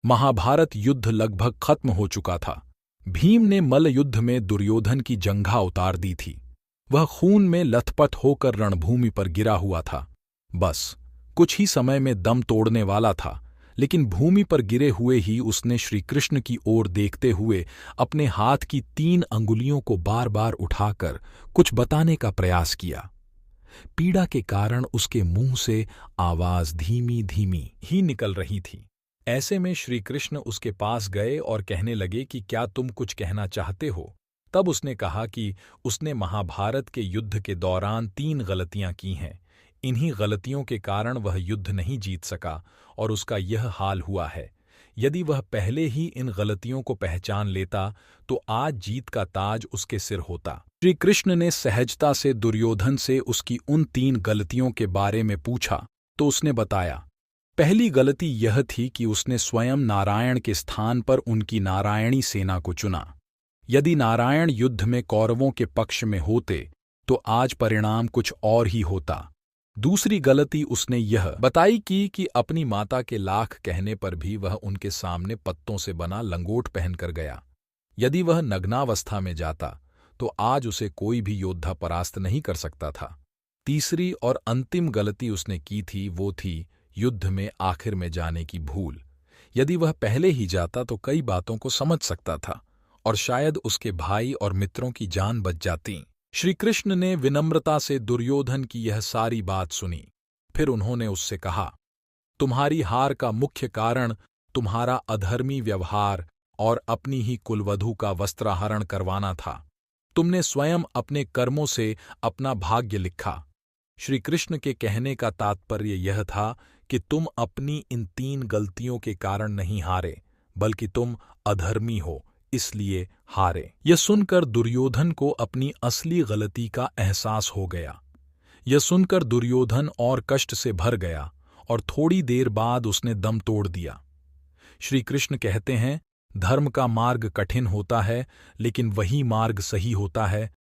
महाभारत युद्ध लगभग खत्म हो चुका था। भीम ने मल्ल युद्ध में दुर्योधन की जंघा उतार दी थी। वह खून में लथपथ होकर रणभूमि पर गिरा हुआ था। बस कुछ ही समय में दम तोड़ने वाला था, लेकिन भूमि पर गिरे हुए ही उसने श्रीकृष्ण की ओर देखते हुए अपने हाथ की 3 अंगुलियों को बार बार उठाकर कुछ बताने का प्रयास किया। पीड़ा के कारण उसके मुंह से आवाज धीमी धीमी ही निकल रही थी। ऐसे में श्री कृष्ण उसके पास गए और कहने लगे कि क्या तुम कुछ कहना चाहते हो। तब उसने कहा कि उसने महाभारत के युद्ध के दौरान 3 गलतियां की हैं। इन्हीं गलतियों के कारण वह युद्ध नहीं जीत सका और उसका यह हाल हुआ है। यदि वह पहले ही इन गलतियों को पहचान लेता तो आज जीत का ताज उसके सिर होता। श्री कृष्ण ने सहजता से दुर्योधन से उसकी उन 3 गलतियों के बारे में पूछा तो उसने बताया। पहली गलती यह थी कि उसने स्वयं नारायण के स्थान पर उनकी नारायणी सेना को चुना। यदि नारायण युद्ध में कौरवों के पक्ष में होते तो आज परिणाम कुछ और ही होता। दूसरी गलती उसने यह बताई कि अपनी माता के लाख कहने पर भी वह उनके सामने पत्तों से बना लंगोट पहनकर गया। यदि वह नग्नावस्था में जाता तो आज उसे कोई भी योद्धा परास्त नहीं कर सकता था। तीसरी और अंतिम गलती उसने की थी वो थी युद्ध में आखिर में जाने की भूल। यदि वह पहले ही जाता तो कई बातों को समझ सकता था और शायद उसके भाई और मित्रों की जान बच जाती। श्री कृष्ण ने विनम्रता से दुर्योधन की यह सारी बात सुनी। फिर उन्होंने उससे कहा, तुम्हारी हार का मुख्य कारण तुम्हारा अधर्मी व्यवहार और अपनी ही कुलवधू का वस्त्राहरण करवाना था। तुमने स्वयं अपने कर्मों से अपना भाग्य लिखा। श्री कृष्ण के कहने का तात्पर्य यह था कि तुम अपनी इन 3 गलतियों के कारण नहीं हारे, बल्कि तुम अधर्मी हो, इसलिए हारे। यह सुनकर दुर्योधन को अपनी असली गलती का एहसास हो गया। यह सुनकर दुर्योधन और कष्ट से भर गया और थोड़ी देर बाद उसने दम तोड़ दिया। श्री कृष्ण कहते हैं, धर्म का मार्ग कठिन होता है, लेकिन वही मार्ग सही होता है